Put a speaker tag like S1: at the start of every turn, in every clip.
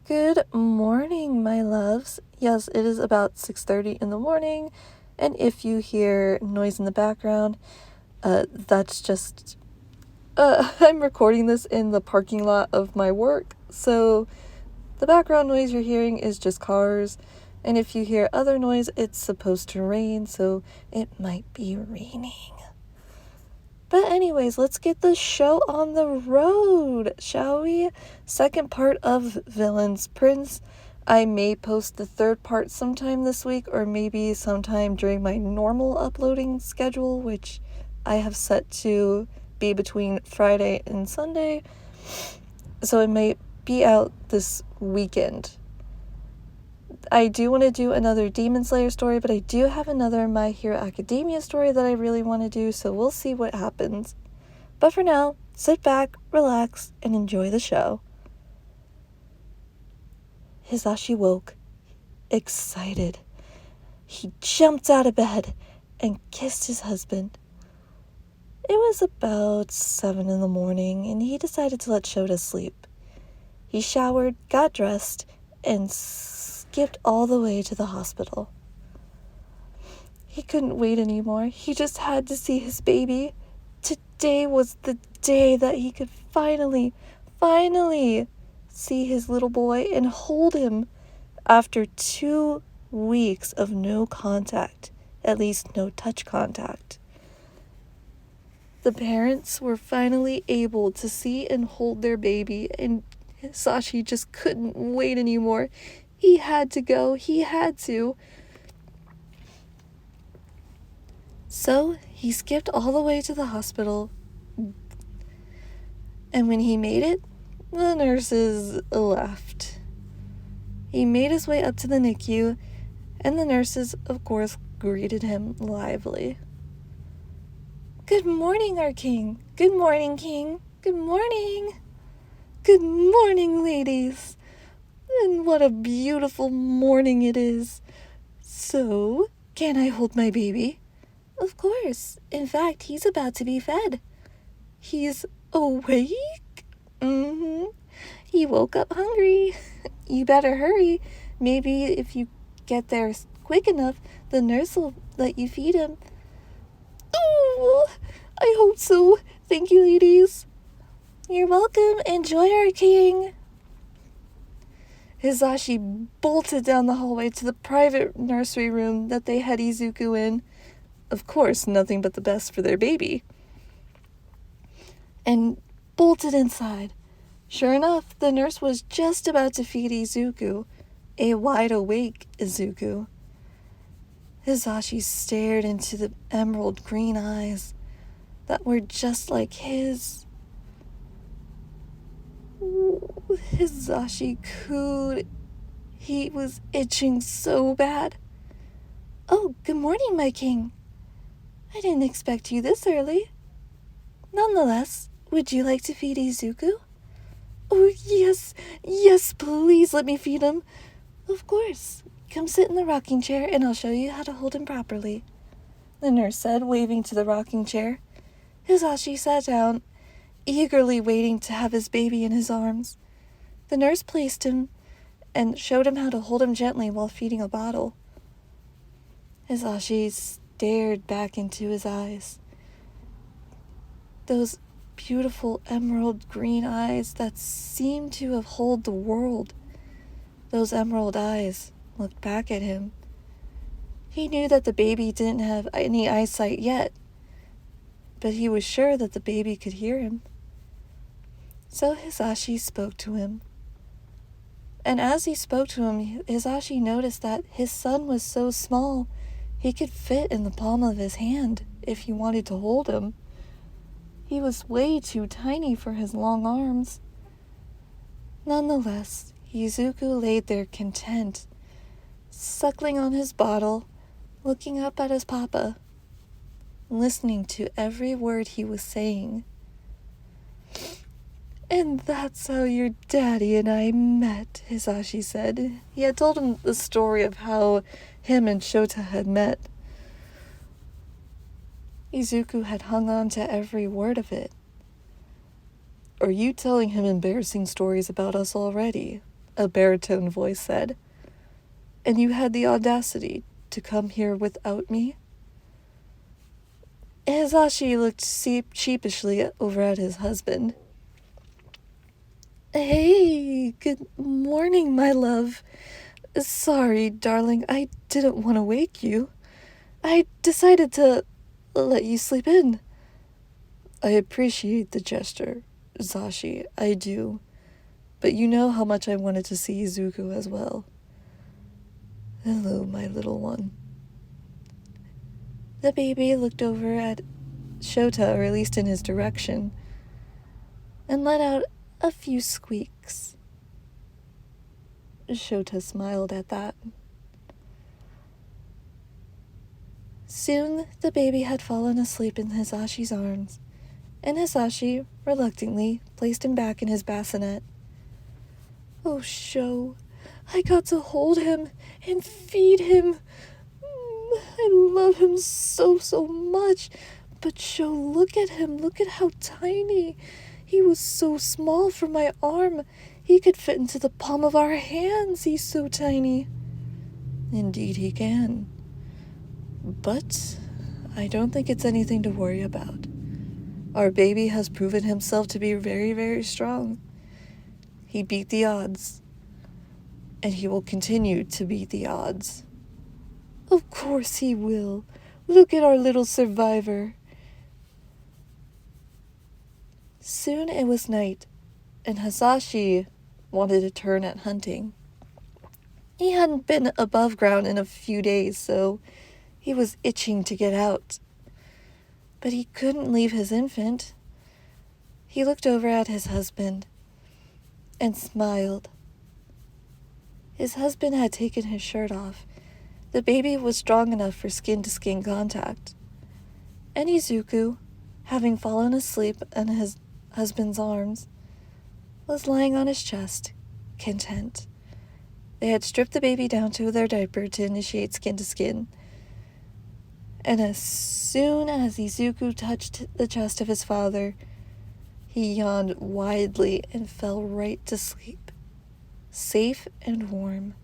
S1: Good morning, my loves. Yes, it is about 6:30 in the morning, and if you hear noise in the background, that's just I'm recording this in the parking lot of my work, so the background noise you're hearing is just cars, and if you hear other noise, it's supposed to rain, so it might be raining. But anyways, let's get the show on the road, shall we? Second part of Villain's Prince. I may post the third part sometime this week, or maybe sometime during my normal uploading schedule, which I have set to be between Friday and Sunday. So it may be out this weekend. I do want to do another Demon Slayer story, but I do have another My Hero Academia story that I really want to do, so we'll see what happens. But for now, sit back, relax, and enjoy the show. Hisashi woke, excited. He jumped out of bed and kissed his husband. It was about 7 in the morning, and he decided to let Shota sleep. He showered, got dressed, and skipped all the way to the hospital. He couldn't wait anymore. He just had to see his baby. Today was the day that he could finally see his little boy and hold him after 2 weeks of no contact, at least no touch contact. The parents were finally able to see and hold their baby, and Hisashi just couldn't wait anymore. He had to go. He had to. So he skipped all the way to the hospital, and when he made it, the nurses left. He made his way up to the NICU, and the nurses, of course, greeted him lively. "Good morning, our king. Good morning, king. Good morning. Good morning, ladies. And what a beautiful morning it is. So, can I hold my baby?" "Of course. In fact, he's about to be fed." "He's awake?" "Mm-hmm. He woke up hungry." "You better hurry. Maybe if you get there quick enough, the nurse will let you feed him." "Oh, I hope so. Thank you, ladies." "You're welcome. Enjoy, our king." Hisashi bolted down the hallway to the private nursery room that they had Izuku in. Of course, nothing but the best for their baby. And bolted inside. Sure enough, the nurse was just about to feed Izuku, a wide-awake Izuku. Hisashi stared into the emerald green eyes that were just like his. Hisashi cooed. He was itching so bad. "Oh, good morning, my king. I didn't expect you this early. Nonetheless, would you like to feed Izuku?" "Oh, yes, please let me feed him." "Of course. Come sit in the rocking chair and I'll show you how to hold him properly," the nurse said, waving to the rocking chair. Hisashi sat down, eagerly waiting to have his baby in his arms. The nurse placed him and showed him how to hold him gently while feeding a bottle. Hisashi stared back into his eyes. Those beautiful emerald green eyes that seemed to have held the world. Those emerald eyes looked back at him. He knew that the baby didn't have any eyesight yet, but he was sure that the baby could hear him. So Hisashi spoke to him. And as he spoke to him, Hisashi noticed that his son was so small, he could fit in the palm of his hand if he wanted to hold him. He was way too tiny for his long arms. Nonetheless, Izuku laid there content, suckling on his bottle, looking up at his papa, listening to every word he was saying. "And that's how your daddy and I met," Hisashi said. He had told him the story of how him and Shota had met. Izuku had hung on to every word of it. "Are you telling him embarrassing stories about us already?" a baritone voice said. "And you had the audacity to come here without me?" Hisashi looked sheepishly over at his husband. "Hey, good morning, my love. Sorry, darling, I didn't want to wake you. I decided to let you sleep in." "I appreciate the gesture, Zashi, I do. But you know how much I wanted to see Izuku as well." "Hello, my little one." The baby looked over at Shota, or at least in his direction, and let out a few squeaks. Shota smiled at that. Soon the baby had fallen asleep in Hisashi's arms, and Hisashi reluctantly placed him back in his bassinet. "Oh, Sho, I got to hold him and feed him. I love him so, so much. But Sho, look at him. Look at how tiny. He was so small for my arm. He could fit into the palm of our hands. He's so tiny." "Indeed he can. But I don't think it's anything to worry about. Our baby has proven himself to be very, very strong. He beat the odds, and he will continue to beat the odds." "Of course he will. Look at our little survivor." Soon it was night, and Hisashi wanted to turn at hunting. He hadn't been above ground in a few days, so he was itching to get out. But he couldn't leave his infant. He looked over at his husband and smiled. His husband had taken his shirt off. The baby was strong enough for skin-to-skin contact. And Izuku, having fallen asleep in his husband's arms, was lying on his chest, content. They had stripped the baby down to their diaper to initiate skin-to-skin. And as soon as Izuku touched the chest of his father, he yawned widely and fell right to sleep, safe and warm.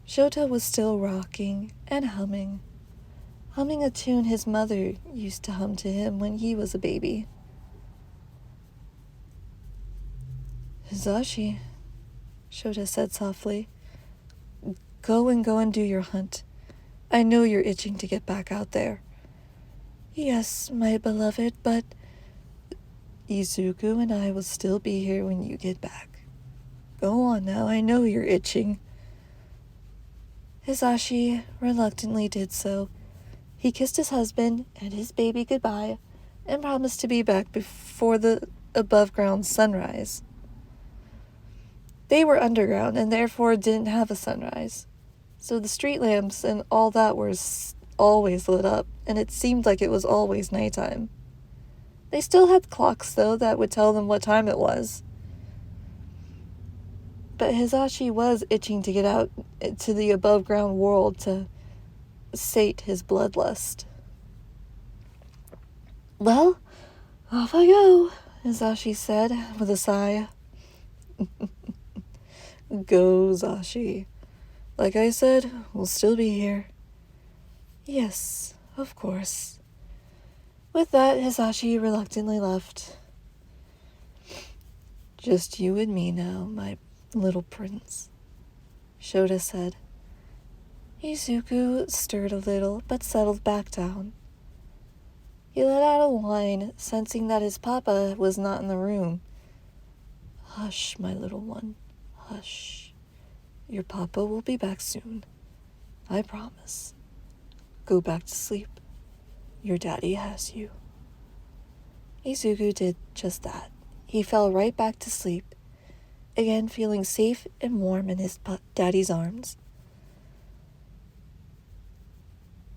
S1: Shota was still rocking and humming a tune his mother used to hum to him when he was a baby. "Hisashi," Shota said softly, go and do your hunt. I know you're itching to get back out there." "Yes, my beloved, but Izuku and I will still be here when you get back. Go on now, I know you're itching." Hisashi reluctantly did so. He kissed his husband and his baby goodbye and promised to be back before the above-ground sunrise. They were underground and therefore didn't have a sunrise, so the street lamps and all that were always lit up, and it seemed like it was always nighttime. They still had clocks, though, that would tell them what time it was. But Hisashi was itching to get out to the above-ground world to sate his bloodlust. "Well, off I go," Hisashi said with a sigh. "Go, Zashi. Like I said, we'll still be here." "Yes, of course." With that, Hisashi reluctantly left. "Just you and me now, my little prince," Shota said. Izuku stirred a little, but settled back down. He let out a whine, sensing that his papa was not in the room. "Hush, my little one, hush. Your papa will be back soon. I promise. Go back to sleep. Your daddy has you." Izuku did just that. He fell right back to sleep, again feeling safe and warm in his daddy's arms.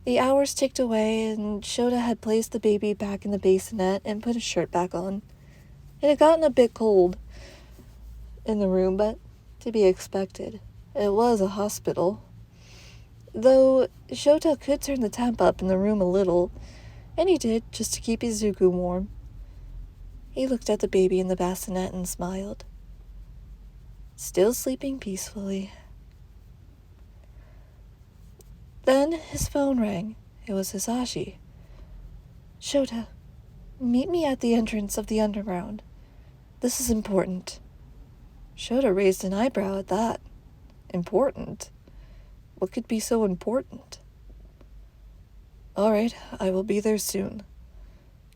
S1: The hours ticked away, and Shota had placed the baby back in the bassinet and put his shirt back on. It had gotten a bit cold in the room, but to be expected. It was a hospital. Though Shota could turn the temp up in the room a little, and he did, just to keep Izuku warm. He looked at the baby in the bassinet and smiled. still sleeping peacefully. Then his phone rang. It was Hisashi. Shota, meet me at the entrance of the underground. This is important. Shota raised an eyebrow at that. Important? What could be so important? All right, I will be there soon.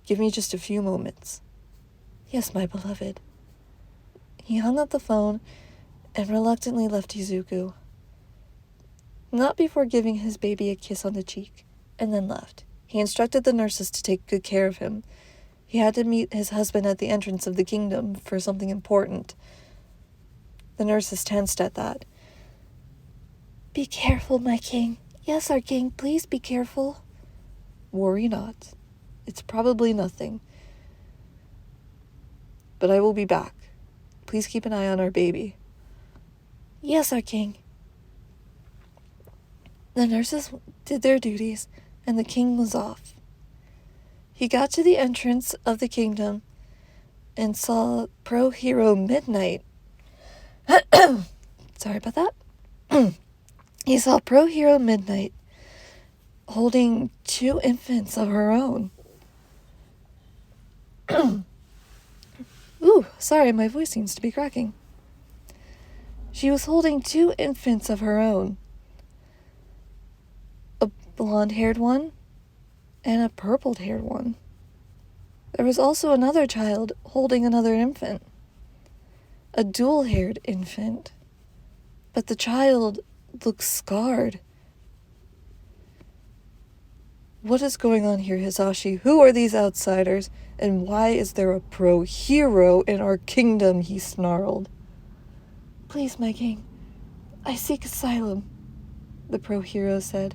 S1: Give me just a few moments. Yes, my beloved. He hung up the phone and reluctantly left Izuku. Not before giving his baby a kiss on the cheek, and then left. He instructed the nurses to take good care of him. He had to meet his husband at the entrance of the kingdom for something important. The nurses tensed at that. Be careful, my king. Yes, our king, please be careful. Worry not. It's probably nothing. But I will be back. Please keep an eye on our baby. Yes, our king. The nurses did their duties, and the king was off. He got to the entrance of the kingdom and saw pro-hero Midnight. Sorry about that. He saw pro-hero Midnight holding 2 infants of her own. Ooh, sorry, my voice seems to be cracking. She was holding 2 infants of her own. A blonde-haired one and a purple-haired one. There was also another child holding another infant. A dual-haired infant. But the child looked scarred. What is going on here, Hisashi? Who are these outsiders? And why is there a pro-hero in our kingdom? He snarled. Please, my king, I seek asylum, the pro-hero said.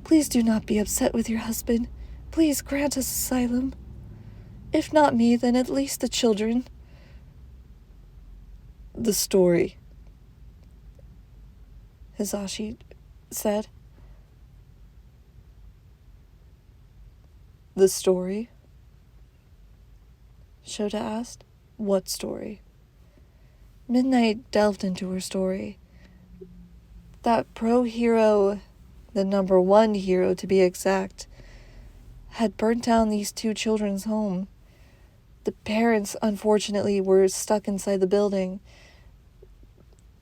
S1: Please do not be upset with your husband. Please grant us asylum. If not me, then at least the children. The story, Hisashi said. The story? Shota asked. What story? Midnight delved into her story. That pro-hero, the number 1 hero to be exact, had burnt down these 2 children's home. The parents, unfortunately, were stuck inside the building.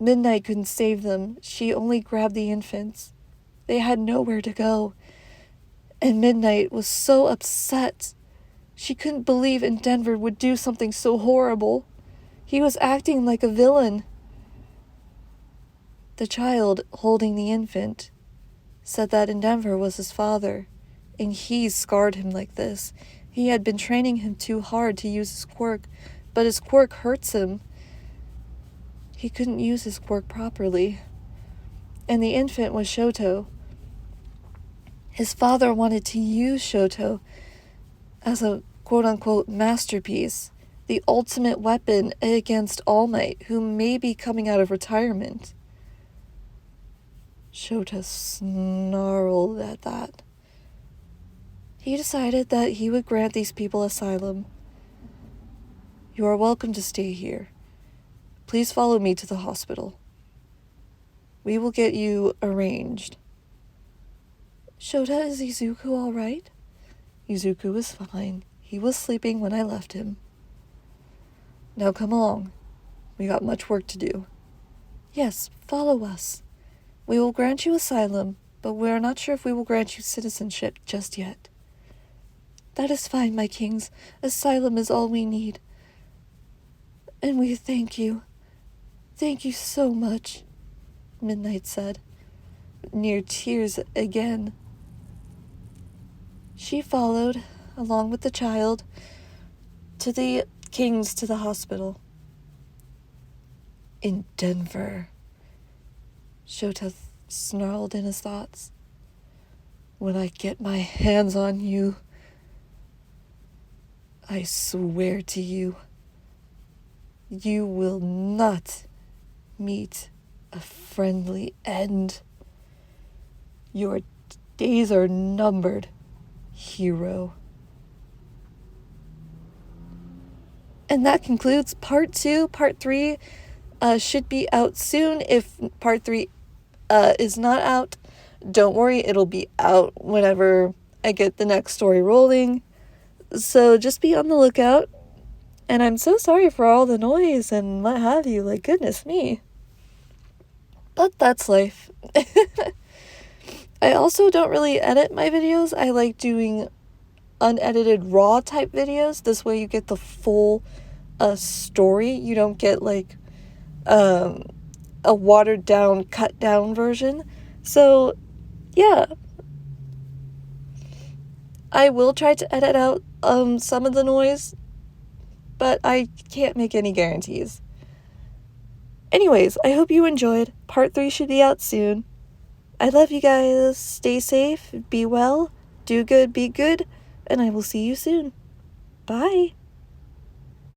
S1: Midnight couldn't save them. She only grabbed the infants. They had nowhere to go. And Midnight was so upset. She couldn't believe Endeavor would do something so horrible. He was acting like a villain. The child holding the infant said that Endeavor was his father, and he scarred him like this. He had been training him too hard to use his quirk, but his quirk hurts him. He couldn't use his quirk properly. And the infant was Shoto. His father wanted to use Shoto as a quote-unquote masterpiece, the ultimate weapon against All Might, who may be coming out of retirement. Shota snarled at that. He decided that he would grant these people asylum. You are welcome to stay here. Please follow me to the hospital. We will get you arranged. Shota, is Izuku all right? Izuku is fine. He was sleeping when I left him. Now come along. We got much work to do. Yes, follow us. We will grant you asylum, but we are not sure if we will grant you citizenship just yet. That is fine, my kings. Asylum is all we need. And we thank you. Thank you so much, Midnight said, near tears again. She followed, along with the child, to the kings to the hospital. In Denver, Shota snarled in his thoughts. When I get my hands on you, I swear to you, you will not meet a friendly end. Your days are numbered, hero. And that concludes part 2. Part 3 should be out soon. If part 3 is not out, don't worry, it'll be out whenever I get the next story rolling. So just be on the lookout. And I'm so sorry for all the noise and what have you, like, goodness me. But that's life. I also don't really edit my videos. I like doing unedited raw type videos. This way you get the full story. You don't get like a watered down, cut down version. So yeah, I will try to edit out some of the noise, but I can't make any guarantees. Anyways, I hope you enjoyed. Part 3 should be out soon. I love you guys. Stay safe, be well, do good, be good, and I will see you soon. Bye.